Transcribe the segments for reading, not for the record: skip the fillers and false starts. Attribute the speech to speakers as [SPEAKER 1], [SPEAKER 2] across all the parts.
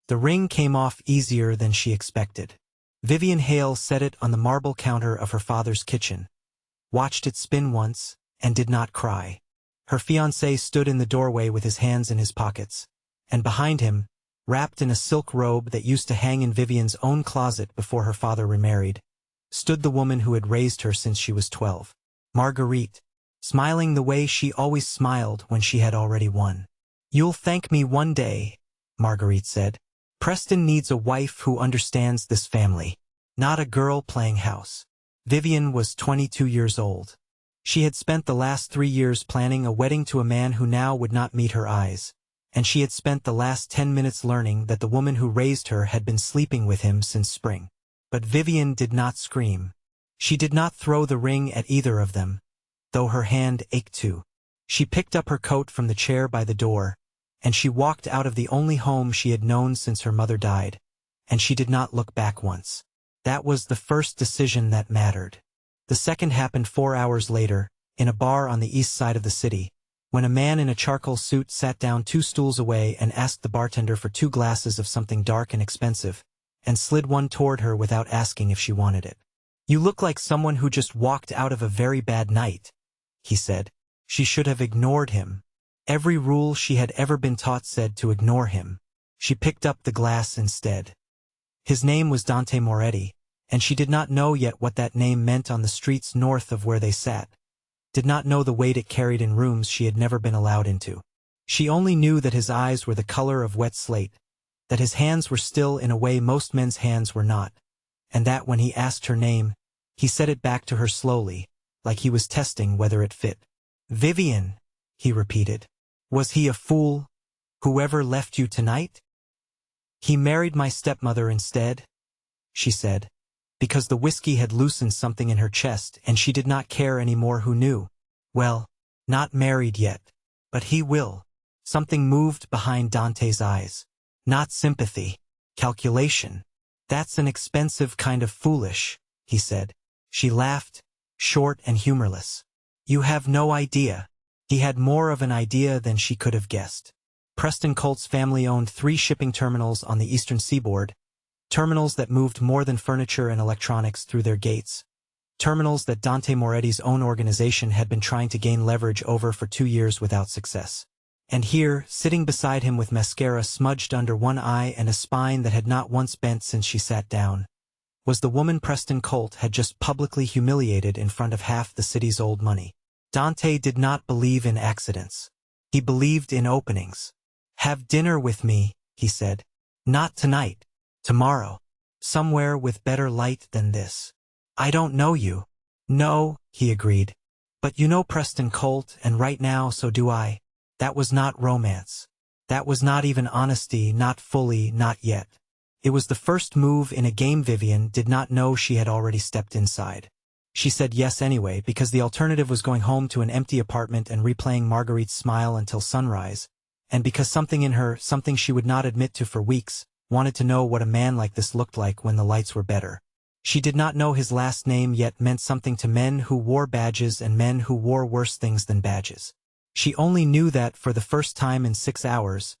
[SPEAKER 1] The ring came off easier than she expected. Vivian Hale set it on the marble counter of her father's kitchen, watched it spin once, and did not cry. Her fiancé stood in the doorway with his hands in his pockets, and behind him, wrapped in a silk robe that used to hang in Vivian's own closet before her father remarried, stood the woman who had raised her since she was 12, Marguerite, smiling the way she always smiled when she had already won. "You'll thank me one day," Marguerite said. "Preston needs a wife who understands this family, not a girl playing house." Vivian was 22 years old. She had spent the last 3 years planning a wedding to a man who now would not meet her eyes, and she had spent the last 10 minutes learning that the woman who raised her had been sleeping with him since spring. But Vivian did not scream. She did not throw the ring at either of them, though her hand ached too. She picked up her coat from the chair by the door, and she walked out of the only home she had known since her mother died, and she did not look back once. That was the first decision that mattered. The second happened 4 hours later, in a bar on the east side of the city, when a man in a charcoal suit sat down 2 stools away and asked the bartender for 2 glasses of something dark and expensive, and slid one toward her without asking if she wanted it. "You look like someone who just walked out of a very bad night," he said. She should have ignored him. Every rule she had ever been taught said to ignore him. She picked up the glass instead. His name was Dante Moretti, and she did not know yet what that name meant on the streets north of where they sat, did not know the weight it carried in rooms she had never been allowed into. She only knew that his eyes were the color of wet slate, that his hands were still in a way most men's hands were not, and that when he asked her name, he said it back to her slowly, like he was testing whether it fit. "Vivian," he repeated. "Was he a fool? Whoever left you tonight?" "He married my stepmother instead," she said, because the whiskey had loosened something in her chest and she did not care any more who knew. "Well, not married yet, but he will." Something moved behind Dante's eyes. "Not sympathy. Calculation. That's an expensive kind of foolish," he said. She laughed, short and humorless. "You have no idea." He had more of an idea than she could have guessed. Preston Colt's family owned 3 shipping terminals on the eastern seaboard, terminals that moved more than furniture and electronics through their gates, terminals that Dante Moretti's own organization had been trying to gain leverage over for 2 years without success. And here, sitting beside him with mascara smudged under one eye and a spine that had not once bent since she sat down, was the woman Preston Colt had just publicly humiliated in front of half the city's old money. Dante did not believe in accidents. He believed in openings. "Have dinner with me," he said. "Not tonight. Tomorrow. Somewhere with better light than this." "I don't know you." "No," he agreed. "But you know Preston Colt, and right now so do I." That was not romance. That was not even honesty, not fully, not yet. It was the first move in a game Vivian did not know she had already stepped inside. She said yes anyway, because the alternative was going home to an empty apartment and replaying Marguerite's smile until sunrise, and because something in her, something she would not admit to for weeks, wanted to know what a man like this looked like when the lights were better. She did not know his last name yet meant something to men who wore badges and men who wore worse things than badges. She only knew that, for the first time in 6 hours,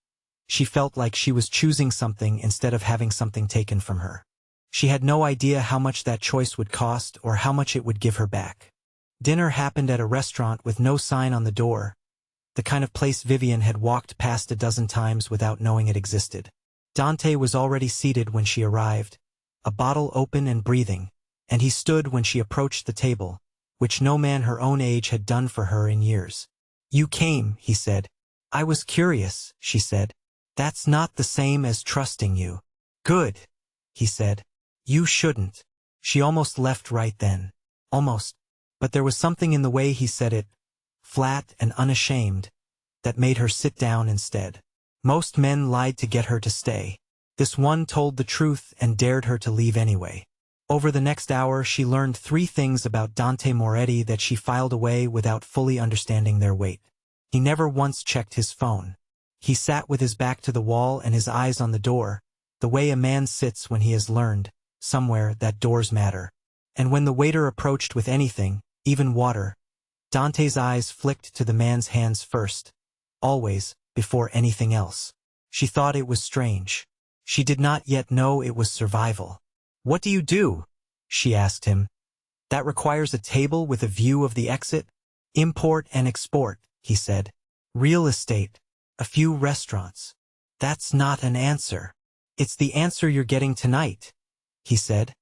[SPEAKER 1] she felt like she was choosing something instead of having something taken from her. She had no idea how much that choice would cost or how much it would give her back. Dinner happened at a restaurant with no sign on the door, the kind of place Vivian had walked past a dozen times without knowing it existed. Dante was already seated when she arrived, a bottle open and breathing, and he stood when she approached the table, which no man her own age had done for her in years. "You came," he said. "I was curious," she said. "That's not the same as trusting you." "Good," he said. "You shouldn't." She almost left right then. Almost. But there was something in the way he said it, flat and unashamed, that made her sit down instead. Most men lied to get her to stay. This one told the truth and dared her to leave anyway. Over the next hour she learned 3 things about Dante Moretti that she filed away without fully understanding their weight. He never once checked his phone. He sat with his back to the wall and his eyes on the door, the way a man sits when he has learned, somewhere, that doors matter. And when the waiter approached with anything, even water, Dante's eyes flicked to the man's hands first, always, before anything else. She thought it was strange. She did not yet know it was survival. "What do you do?" she asked him. "That requires a table with a view of the exit?" "Import and export," he said. "Real estate. A few restaurants." "That's not an answer." "It's the answer you're getting tonight," he said,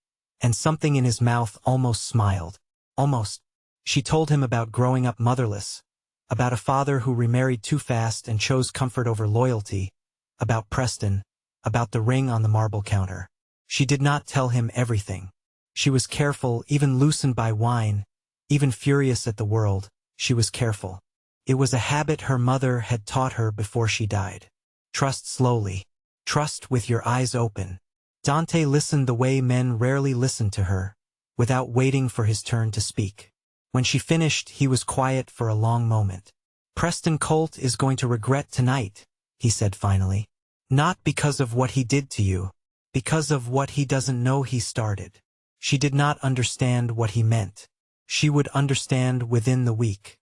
[SPEAKER 1] and something in his mouth almost smiled. Almost. She told him about growing up motherless, about a father who remarried too fast and chose comfort over loyalty, about Preston, about the ring on the marble counter. She did not tell him everything. She was careful, even loosened by wine, even furious at the world. She was careful. It was a habit her mother had taught her before she died. Trust slowly. Trust with your eyes open. Dante listened the way men rarely listened to her, without waiting for his turn to speak. When she finished, he was quiet for a long moment. "Preston Colt is going to regret tonight," he said finally. "Not because of what he did to you, because of what he doesn't know he started." She did not understand what he meant. She would understand within the week.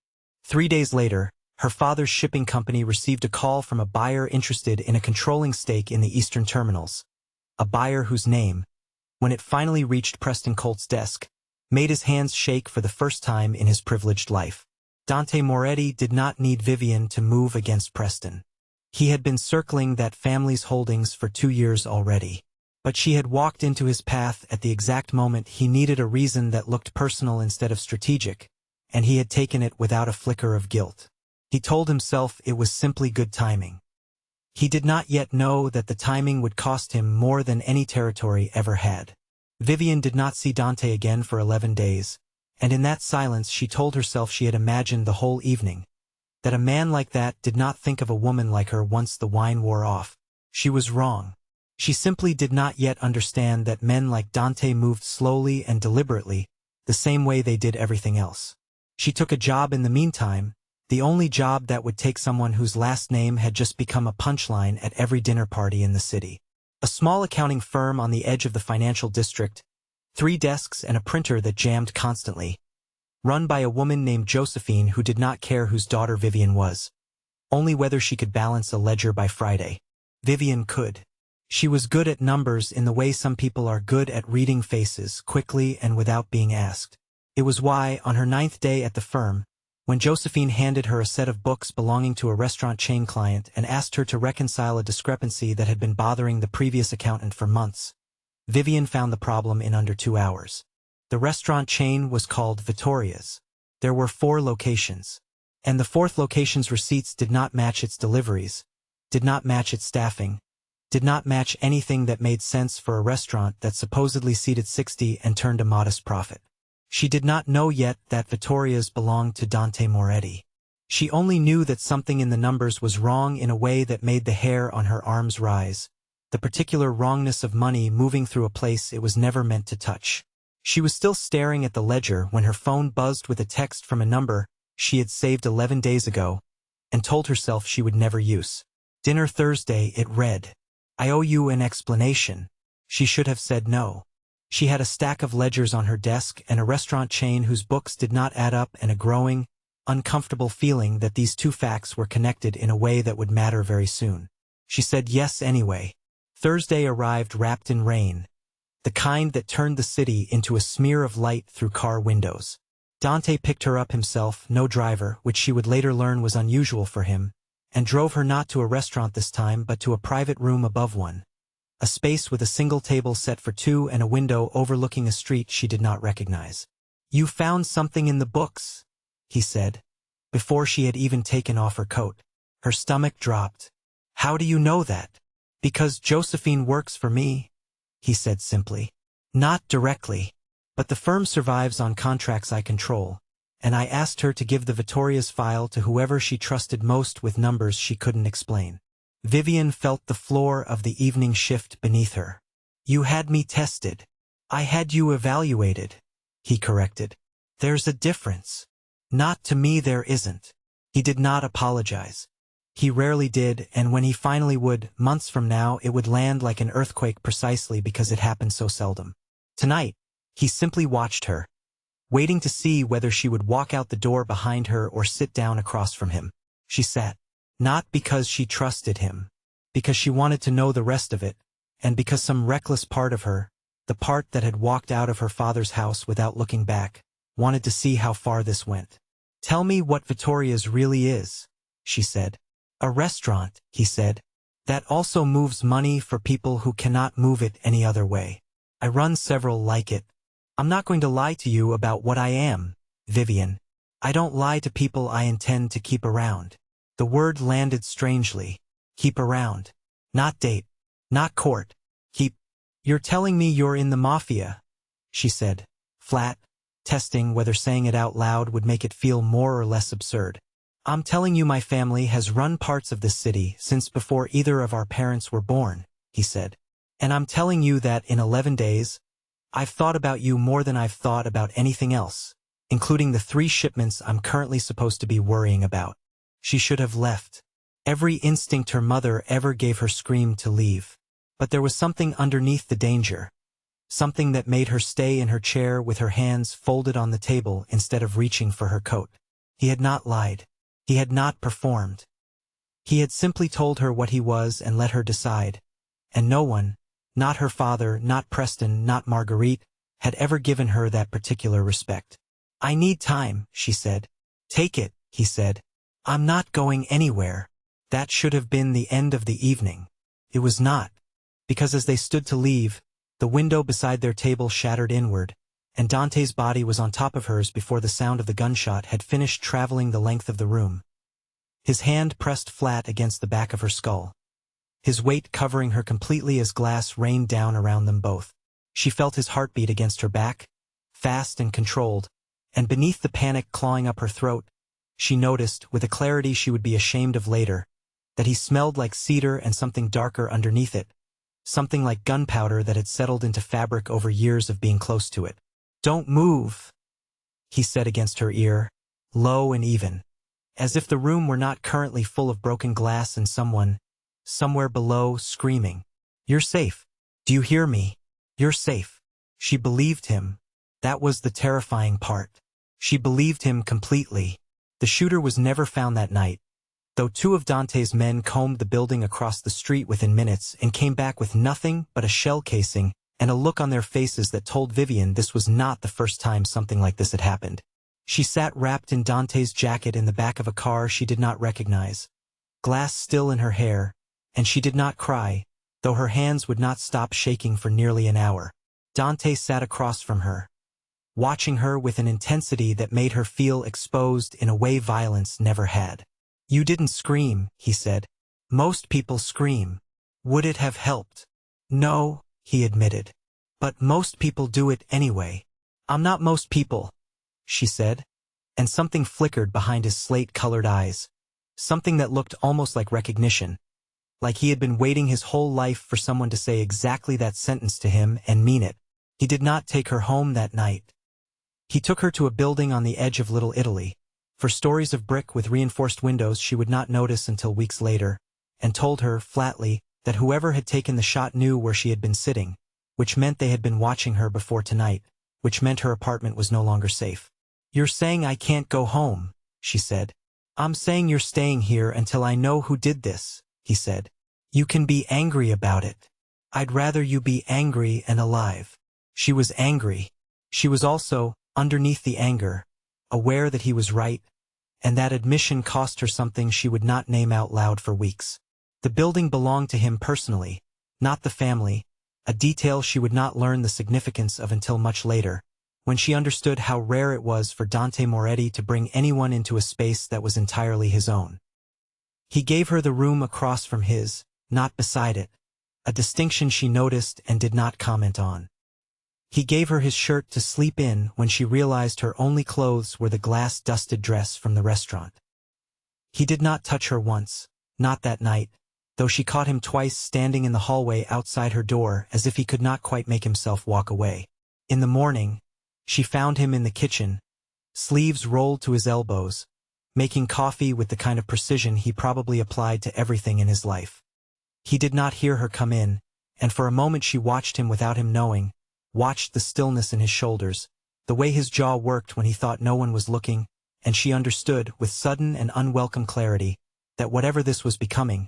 [SPEAKER 1] 3 days later, her father's shipping company received a call from a buyer interested in a controlling stake in the eastern terminals. A buyer whose name, when it finally reached Preston Colt's desk, made his hands shake for the first time in his privileged life. Dante Moretti did not need Vivian to move against Preston. He had been circling that family's holdings for 2 years already. But she had walked into his path at the exact moment he needed a reason that looked personal instead of strategic, and he had taken it without a flicker of guilt. He told himself it was simply good timing. He did not yet know that the timing would cost him more than any territory ever had. Vivian did not see Dante again for 11 days, and in that silence she told herself she had imagined the whole evening, that a man like that did not think of a woman like her once the wine wore off. She was wrong. She simply did not yet understand that men like Dante moved slowly and deliberately, the same way they did everything else. She took a job in the meantime, the only job that would take someone whose last name had just become a punchline at every dinner party in the city. A small accounting firm on the edge of the financial district, 3 desks and a printer that jammed constantly. Run by a woman named Josephine who did not care whose daughter Vivian was. Only whether she could balance a ledger by Friday. Vivian could. She was good at numbers in the way some people are good at reading faces quickly and without being asked. It was why, on her 9th day at the firm, when Josephine handed her a set of books belonging to a restaurant chain client and asked her to reconcile a discrepancy that had been bothering the previous accountant for months, Vivian found the problem in under 2 hours. The restaurant chain was called Vittoria's. There were 4 locations, and the 4th location's receipts did not match its deliveries, did not match its staffing, did not match anything that made sense for a restaurant that supposedly seated 60 and turned a modest profit. She did not know yet that Vittoria's belonged to Dante Moretti. She only knew that something in the numbers was wrong in a way that made the hair on her arms rise, the particular wrongness of money moving through a place it was never meant to touch. She was still staring at the ledger when her phone buzzed with a text from a number she had saved 11 days ago and told herself she would never use. "Dinner Thursday," it read. "I owe you an explanation." She should have said no. She had a stack of ledgers on her desk and a restaurant chain whose books did not add up and a growing, uncomfortable feeling that these 2 facts were connected in a way that would matter very soon. She said yes anyway. Thursday arrived wrapped in rain, the kind that turned the city into a smear of light through car windows. Dante picked her up himself, no driver, which she would later learn was unusual for him, and drove her not to a restaurant this time but to a private room above one. A space with a single table set for 2 and a window overlooking a street she did not recognize. "You found something in the books," he said, before she had even taken off her coat. Her stomach dropped. "How do you know that?" "Because Josephine works for me," he said simply. "Not directly, but the firm survives on contracts I control, and I asked her to give the Vittoria's file to whoever she trusted most with numbers she couldn't explain." Vivian felt the floor of the evening shift beneath her. "You had me tested. I had you evaluated," he corrected. "There's a difference." "Not to me there isn't." He did not apologize. He rarely did, and when he finally would, months from now, it would land like an earthquake precisely because it happened so seldom. Tonight, he simply watched her, waiting to see whether she would walk out the door behind her or sit down across from him. She sat. Not because she trusted him, because she wanted to know the rest of it, and because some reckless part of her, the part that had walked out of her father's house without looking back, wanted to see how far this went. "Tell me what Vittoria's really is," she said. "A restaurant," he said, "that also moves money for people who cannot move it any other way. I run several like it. I'm not going to lie to you about what I am, Vivian. I don't lie to people I intend to keep around." The word landed strangely. Keep around. Not date. Not court. Keep. "You're telling me you're in the Mafia," she said, flat, testing whether saying it out loud would make it feel more or less absurd. "I'm telling you my family has run parts of this city since before either of our parents were born," he said. "And I'm telling you that in 11 days, I've thought about you more than I've thought about anything else, including the 3 shipments I'm currently supposed to be worrying about." She should have left. Every instinct her mother ever gave her screamed to leave. But there was something underneath the danger. Something that made her stay in her chair with her hands folded on the table instead of reaching for her coat. He had not lied. He had not performed. He had simply told her what he was and let her decide. And no one, not her father, not Preston, not Marguerite, had ever given her that particular respect. "I need time," she said. "Take it," he said. "I'm not going anywhere." That should have been the end of the evening. It was not, because as they stood to leave, the window beside their table shattered inward, and Dante's body was on top of hers before the sound of the gunshot had finished traveling the length of the room. His hand pressed flat against the back of her skull, his weight covering her completely as glass rained down around them both. She felt his heartbeat against her back, fast and controlled, and beneath the panic clawing up her throat, she noticed, with a clarity she would be ashamed of later, that he smelled like cedar and something darker underneath it, something like gunpowder that had settled into fabric over years of being close to it. "Don't move," he said against her ear, low and even, as if the room were not currently full of broken glass and someone, somewhere below, screaming. "You're safe. Do you hear me? You're safe." She believed him. That was the terrifying part. She believed him completely. The shooter was never found that night, though 2 of Dante's men combed the building across the street within minutes and came back with nothing but a shell casing and a look on their faces that told Vivian this was not the first time something like this had happened. She sat wrapped in Dante's jacket in the back of a car she did not recognize, glass still in her hair, and she did not cry, though her hands would not stop shaking for nearly an hour. Dante sat across from her, watching her with an intensity that made her feel exposed in a way violence never had. "You didn't scream," he said. "Most people scream. Would it have helped?" "No," he admitted. "But most people do it anyway." "I'm not most people," she said, and something flickered behind his slate-colored eyes, something that looked almost like recognition, like he had been waiting his whole life for someone to say exactly that sentence to him and mean it. He did not take her home that night. He took her to a building on the edge of Little Italy, for stories of brick with reinforced windows she would not notice until weeks later, and told her, flatly, that whoever had taken the shot knew where she had been sitting, which meant they had been watching her before tonight, which meant her apartment was no longer safe. "You're saying I can't go home," she said. "I'm saying you're staying here until I know who did this," he said. "You can be angry about it. I'd rather you be angry and alive." She was angry. She was also, underneath the anger, aware that he was right, and that admission cost her something she would not name out loud for weeks. The building belonged to him personally, not the family, a detail she would not learn the significance of until much later, when she understood how rare it was for Dante Moretti to bring anyone into a space that was entirely his own. He gave her the room across from his, not beside it, a distinction she noticed and did not comment on. He gave her his shirt to sleep in when she realized her only clothes were the glass-dusted dress from the restaurant. He did not touch her once, not that night, though she caught him twice standing in the hallway outside her door as if he could not quite make himself walk away. In the morning, she found him in the kitchen, sleeves rolled to his elbows, making coffee with the kind of precision he probably applied to everything in his life. He did not hear her come in, and for a moment she watched him without him knowing, watched the stillness in his shoulders, the way his jaw worked when he thought no one was looking, and she understood, with sudden and unwelcome clarity, that whatever this was becoming,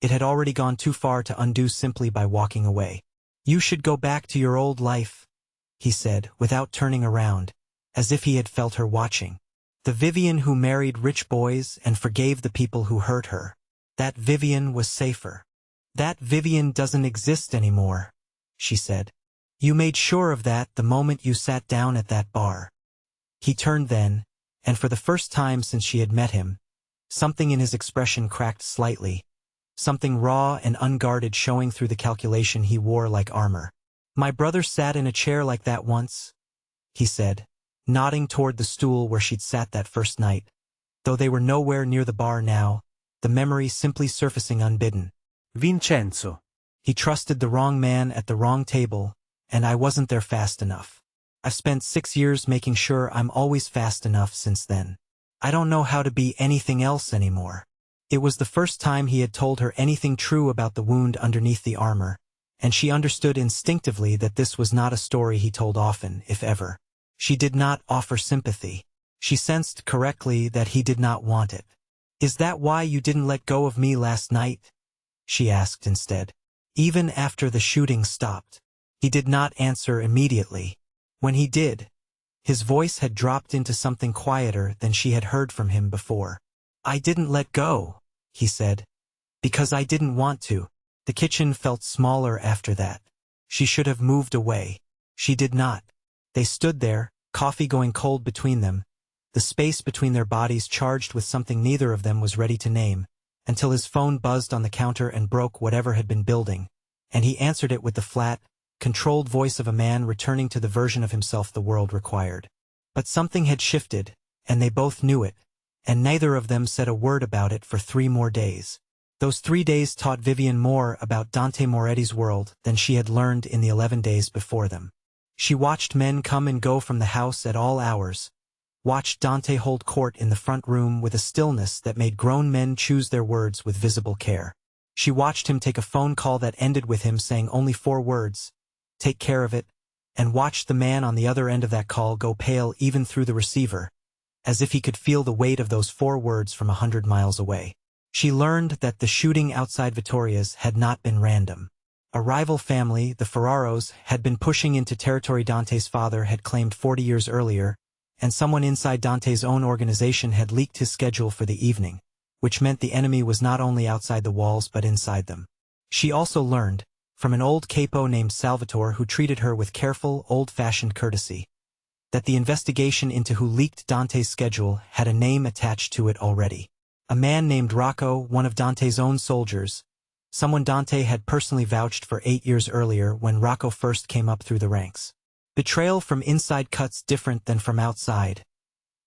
[SPEAKER 1] It had already gone too far to undo simply by walking away. "You should go back to your old life," he said, without turning around, as if he had felt her watching. "The Vivian who married rich boys and forgave the people who hurt her. That Vivian was safer." "That Vivian doesn't exist anymore," she said. "You made sure of that the moment you sat down at that bar." He turned then, and for the first time since she had met him, something in his expression cracked slightly, something raw and unguarded showing through the calculation he wore like armor. "My brother sat in a chair like that once," he said, nodding toward the stool where she'd sat that first night. Though they were nowhere near the bar now, the memory simply surfacing unbidden. "Vincenzo. He trusted the wrong man at the wrong table, and I wasn't there fast enough. I've spent 6 years making sure I'm always fast enough since then. I don't know how to be anything else anymore." It was the first time he had told her anything true about the wound underneath the armor, and she understood instinctively that this was not a story he told often, if ever. She did not offer sympathy. She sensed correctly that he did not want it. "Is that why you didn't let go of me last night?" she asked instead. "Even after the shooting stopped." He did not answer immediately. When he did, his voice had dropped into something quieter than she had heard from him before. "I didn't let go," he said, "because I didn't want to." The kitchen felt smaller after that. She should have moved away. She did not. They stood there, coffee going cold between them, the space between their bodies charged with something neither of them was ready to name, until his phone buzzed on the counter and broke whatever had been building, and he answered it with the flat, controlled voice of a man returning to the version of himself the world required. But something had shifted, and they both knew it, and neither of them said a word about it for 3 more days. Those 3 days taught Vivian more about Dante Moretti's world than she had learned in the 11 days before them. She watched men come and go from the house at all hours, watched Dante hold court in the front room with a stillness that made grown men choose their words with visible care. She watched him take a phone call that ended with him saying only 4 words, "Take care of it," and watched the man on the other end of that call go pale even through the receiver, as if he could feel the weight of those 4 words from 100 miles away. She learned that the shooting outside Vittoria's had not been random. A rival family, the Ferraros, had been pushing into territory Dante's father had claimed 40 years earlier, and someone inside Dante's own organization had leaked his schedule for the evening, which meant the enemy was not only outside the walls but inside them. She also learned, from an old capo named Salvatore who treated her with careful, old-fashioned courtesy, that the investigation into who leaked Dante's schedule had a name attached to it already. A man named Rocco, one of Dante's own soldiers, someone Dante had personally vouched for 8 years earlier when Rocco first came up through the ranks. "Betrayal from inside cuts different than from outside,"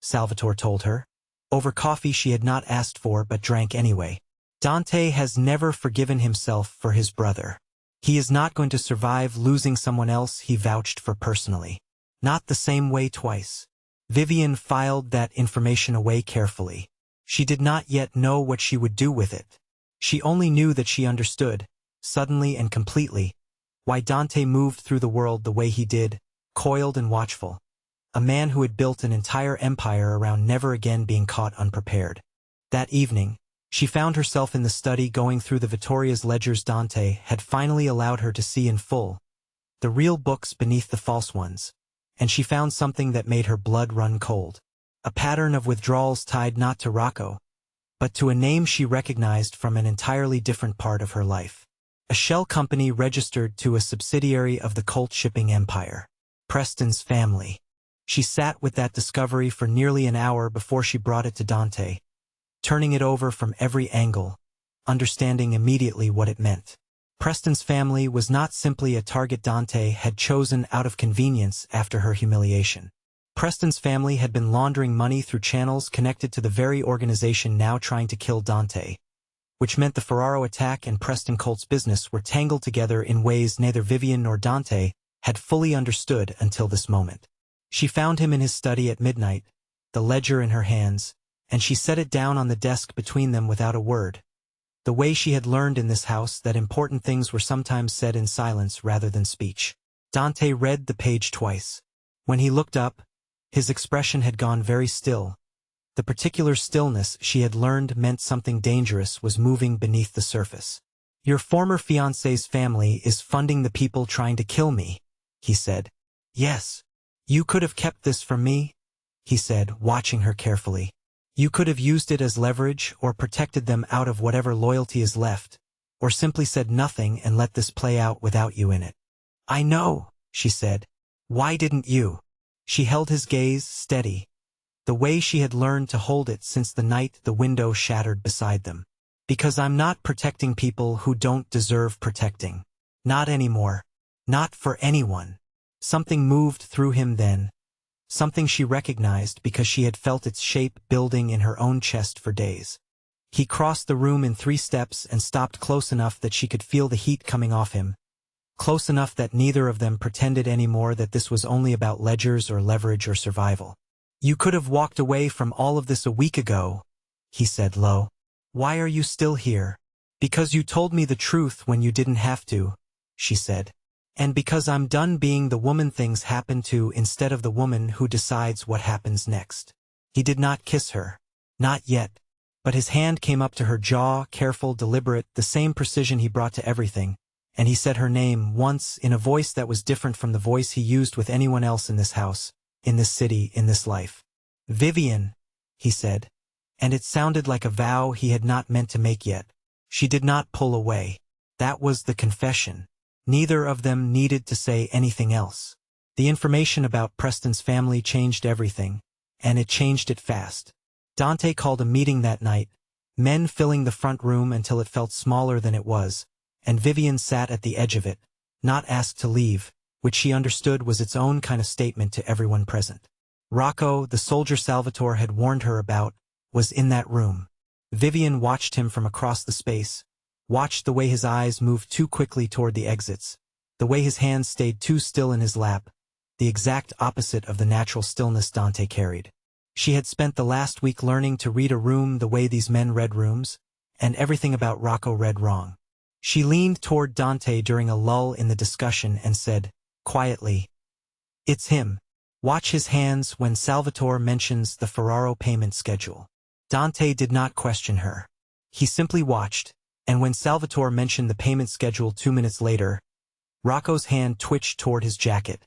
[SPEAKER 1] Salvatore told her, over coffee she had not asked for but drank anyway. "Dante has never forgiven himself for his brother. He is not going to survive losing someone else he vouched for personally. Not the same way twice." Vivian filed that information away carefully. She did not yet know what she would do with it. She only knew that she understood, suddenly and completely, why Dante moved through the world the way he did, coiled and watchful. A man who had built an entire empire around never again being caught unprepared. That evening, she found herself in the study going through the Vittoria's ledgers Dante had finally allowed her to see in full, the real books beneath the false ones, and she found something that made her blood run cold. A pattern of withdrawals tied not to Rocco, but to a name she recognized from an entirely different part of her life. A shell company registered to a subsidiary of the cult shipping empire. Preston's family. She sat with that discovery for nearly an hour before she brought it to Dante, turning it over from every angle, understanding immediately what it meant. Preston's family was not simply a target Dante had chosen out of convenience after her humiliation. Preston's family had been laundering money through channels connected to the very organization now trying to kill Dante, which meant the Ferraro attack and Preston Colt's business were tangled together in ways neither Vivian nor Dante had fully understood until this moment. She found him in his study at midnight, the ledger in her hands, and she set it down on the desk between them without a word. The way she had learned in this house that important things were sometimes said in silence rather than speech. Dante read the page twice. When he looked up, his expression had gone very still. The particular stillness she had learned meant something dangerous was moving beneath the surface. Your former fiancé's family is funding the people trying to kill me, he said. Yes. You could have kept this from me, he said, watching her carefully. You could have used it as leverage or protected them out of whatever loyalty is left, or simply said nothing and let this play out without you in it. I know, she said. Why didn't you? She held his gaze steady, the way she had learned to hold it since the night the window shattered beside them. Because I'm not protecting people who don't deserve protecting. Not anymore. Not for anyone. Something moved through him then. Something she recognized because she had felt its shape building in her own chest for days. He crossed the room in 3 steps and stopped close enough that she could feel the heat coming off him. Close enough that neither of them pretended anymore that this was only about ledgers or leverage or survival. You could have walked away from all of this a week ago, he said low. Why are you still here? Because you told me the truth when you didn't have to, she said. And because I'm done being the woman things happen to instead of the woman who decides what happens next. He did not kiss her. Not yet. But his hand came up to her jaw, careful, deliberate, the same precision he brought to everything, and he said her name once in a voice that was different from the voice he used with anyone else in this house, in this city, in this life. Vivian, he said. And it sounded like a vow he had not meant to make yet. She did not pull away. That was the confession. Neither of them needed to say anything else. The information about Preston's family changed everything, and it changed it fast. Dante called a meeting that night, men filling the front room until it felt smaller than it was, and Vivian sat at the edge of it, not asked to leave, which she understood was its own kind of statement to everyone present. Rocco, the soldier Salvatore had warned her about, was in that room. Vivian watched him from across the space, watched the way his eyes moved too quickly toward the exits, the way his hands stayed too still in his lap, the exact opposite of the natural stillness Dante carried. She had spent the last week learning to read a room the way these men read rooms, and everything about Rocco read wrong. She leaned toward Dante during a lull in the discussion and said, quietly, "It's him. Watch his hands when Salvatore mentions the Ferraro payment schedule." Dante did not question her. He simply watched, and when Salvatore mentioned the payment schedule 2 minutes later, Rocco's hand twitched toward his jacket,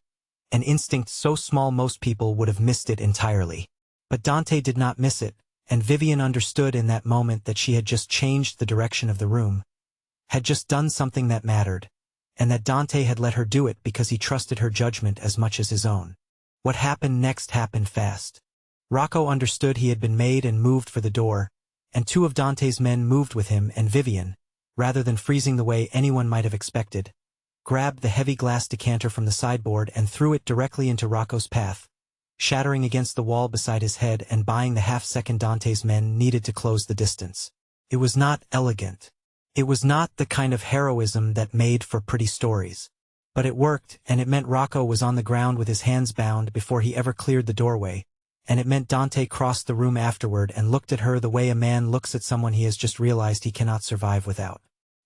[SPEAKER 1] an instinct so small most people would have missed it entirely. But Dante did not miss it, and Vivian understood in that moment that she had just changed the direction of the room, had just done something that mattered, and that Dante had let her do it because he trusted her judgment as much as his own. What happened next happened fast. Rocco understood he had been made and moved for the door, and 2 of Dante's men moved with him, and Vivian, rather than freezing the way anyone might have expected, grabbed the heavy glass decanter from the sideboard and threw it directly into Rocco's path, shattering against the wall beside his head and buying the half-second Dante's men needed to close the distance. It was not elegant. It was not the kind of heroism that made for pretty stories. But it worked, and it meant Rocco was on the ground with his hands bound before he ever cleared the doorway, and it meant Dante crossed the room afterward and looked at her the way a man looks at someone he has just realized he cannot survive without.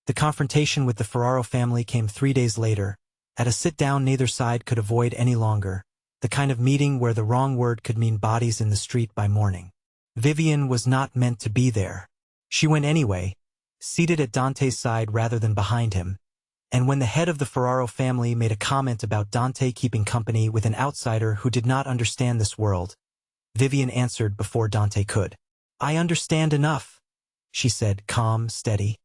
[SPEAKER 1] The confrontation with the Ferraro family came 3 days later, at a sit-down neither side could avoid any longer, the kind of meeting where the wrong word could mean bodies in the street by morning. Vivian was not meant to be there. She went anyway, seated at Dante's side rather than behind him, and when the head of the Ferraro family made a comment about Dante keeping company with an outsider who did not understand this world, Vivian answered before Dante could. "I understand enough," she said, calm, steady,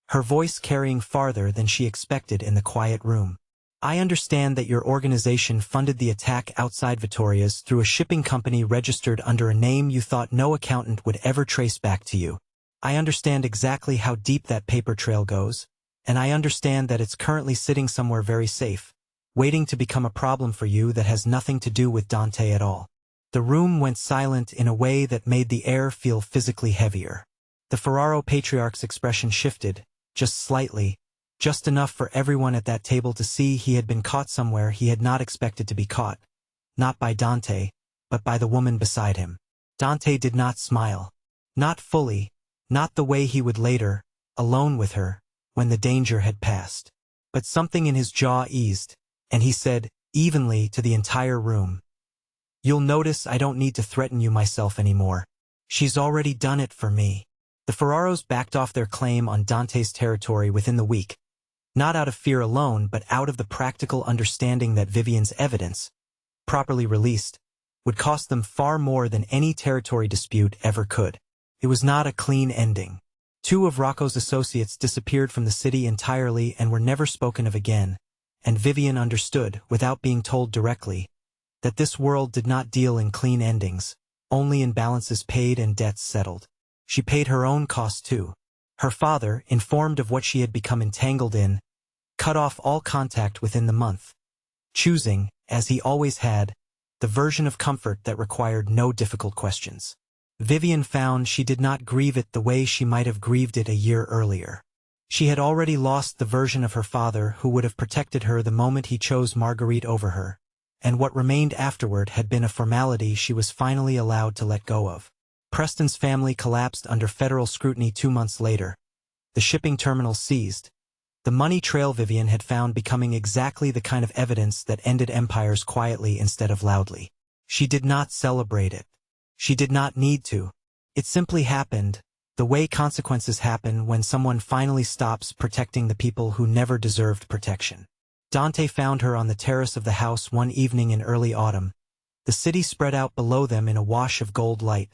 [SPEAKER 1] her voice carrying farther than she expected in the quiet room. "I understand that your organization funded the attack outside Vittoria's through a shipping company registered under a name you thought no accountant would ever trace back to you. I understand exactly how deep that paper trail goes, and I understand that it's currently sitting somewhere very safe, waiting to become a problem for you that has nothing to do with Dante at all." The room went silent in a way that made the air feel physically heavier. The Ferraro patriarch's expression shifted, just slightly, just enough for everyone at that table to see he had been caught somewhere he had not expected to be caught, not by Dante, but by the woman beside him. Dante did not smile. Not fully, not the way he would later, alone with her, when the danger had passed. But something in his jaw eased, and he said, evenly to the entire room, "You'll notice I don't need to threaten you myself anymore. She's already done it for me." The Ferraros backed off their claim on Dante's territory within the week, not out of fear alone but out of the practical understanding that Vivian's evidence, properly released, would cost them far more than any territory dispute ever could. It was not a clean ending. 2 of Rocco's associates disappeared from the city entirely and were never spoken of again, and Vivian understood, without being told directly, that this world did not deal in clean endings, only in balances paid and debts settled. She paid her own cost too. Her father, informed of what she had become entangled in, cut off all contact within the month, choosing, as he always had, the version of comfort that required no difficult questions. Vivian found she did not grieve it the way she might have grieved it a year earlier. She had already lost the version of her father who would have protected her the moment he chose Marguerite over her, and what remained afterward had been a formality she was finally allowed to let go of. Preston's family collapsed under federal scrutiny 2 months later. The shipping terminal seized. The money trail Vivian had found becoming exactly the kind of evidence that ended empires quietly instead of loudly. She did not celebrate it. She did not need to. It simply happened, the way consequences happen when someone finally stops protecting the people who never deserved protection. Dante found her on the terrace of the house one evening in early autumn. The city spread out below them in a wash of gold light,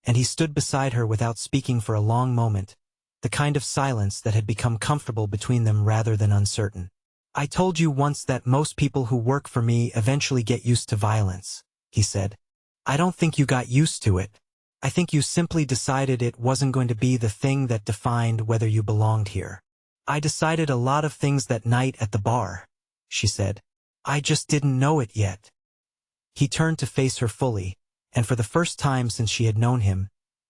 [SPEAKER 1] and he stood beside her without speaking for a long moment, the kind of silence that had become comfortable between them rather than uncertain. "I told you once that most people who work for me eventually get used to violence," he said. "I don't think you got used to it. I think you simply decided it wasn't going to be the thing that defined whether you belonged here." "I decided a lot of things that night at the bar," she said. "I just didn't know it yet." He turned to face her fully, and for the first time since she had known him,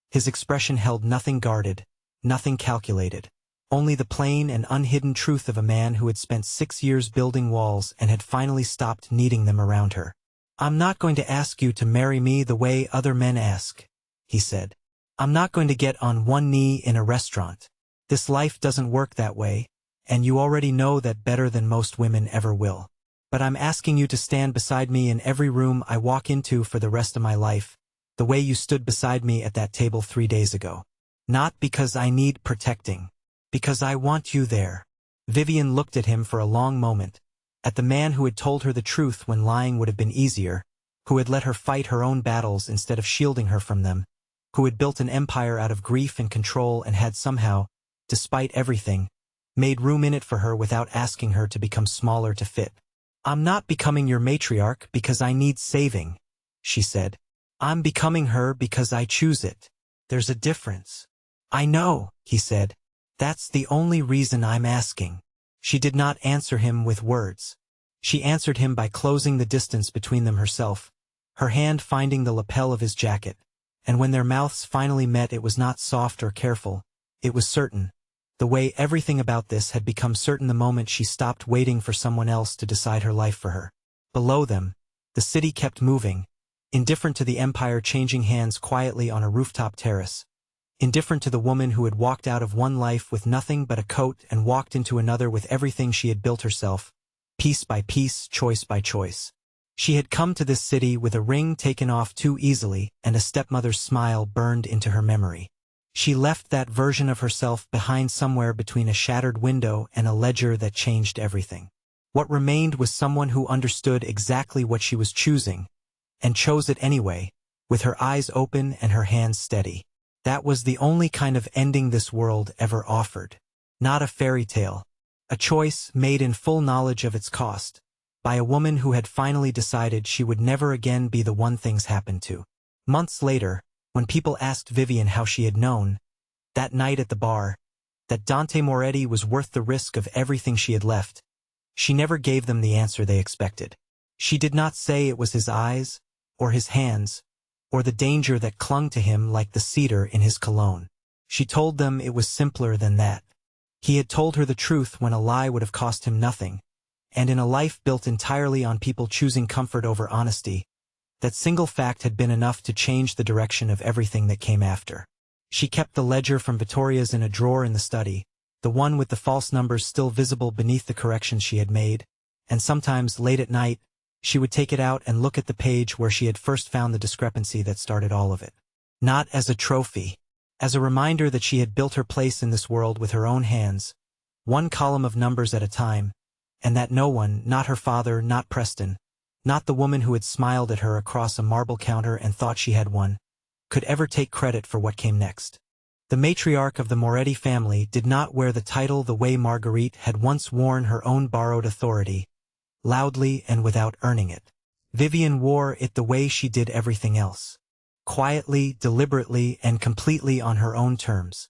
[SPEAKER 1] his expression held nothing guarded, nothing calculated, only the plain and unhidden truth of a man who had spent 6 years building walls and had finally stopped needing them around her. "I'm not going to ask you to marry me the way other men ask," he said. "I'm not going to get on one knee in a restaurant. This life doesn't work that way, and you already know that better than most women ever will. But I'm asking you to stand beside me in every room I walk into for the rest of my life, the way you stood beside me at that table 3 days ago. Not because I need protecting, because I want you there." Vivian looked at him for a long moment, at the man who had told her the truth when lying would have been easier, who had let her fight her own battles instead of shielding her from them, who had built an empire out of grief and control and had somehow, despite everything, made room in it for her without asking her to become smaller to fit. "I'm not becoming your matriarch because I need saving," she said. "I'm becoming her because I choose it. There's a difference." "I know," he said. "That's the only reason I'm asking." She did not answer him with words. She answered him by closing the distance between them herself, her hand finding the lapel of his jacket, and when their mouths finally met it was not soft or careful, it was certain, the way everything about this had become certain the moment she stopped waiting for someone else to decide her life for her. Below them, the city kept moving, indifferent to the empire changing hands quietly on a rooftop terrace, indifferent to the woman who had walked out of one life with nothing but a coat and walked into another with everything she had built herself, piece by piece, choice by choice. She had come to this city with a ring taken off too easily and a stepmother's smile burned into her memory. She left that version of herself behind somewhere between a shattered window and a ledger that changed everything. What remained was someone who understood exactly what she was choosing, and chose it anyway, with her eyes open and her hands steady. That was the only kind of ending this world ever offered. Not a fairy tale. A choice made in full knowledge of its cost, by a woman who had finally decided she would never again be the one things happened to. Months later, when people asked Vivian how she had known, that night at the bar, that Dante Moretti was worth the risk of everything she had left, she never gave them the answer they expected. She did not say it was his eyes, or his hands, or the danger that clung to him like the cedar in his cologne. She told them it was simpler than that. He had told her the truth when a lie would have cost him nothing, and in a life built entirely on people choosing comfort over honesty, that single fact had been enough to change the direction of everything that came after. She kept the ledger from Vittoria's in a drawer in the study, the one with the false numbers still visible beneath the corrections she had made, and sometimes, late at night, she would take it out and look at the page where she had first found the discrepancy that started all of it. Not as a trophy, as a reminder that she had built her place in this world with her own hands, one column of numbers at a time, and that no one, not her father, not Preston, not the woman who had smiled at her across a marble counter and thought she had won, could ever take credit for what came next. The matriarch of the Moretti family did not wear the title the way Marguerite had once worn her own borrowed authority, loudly and without earning it. Vivian wore it the way she did everything else. Quietly, deliberately, and completely on her own terms.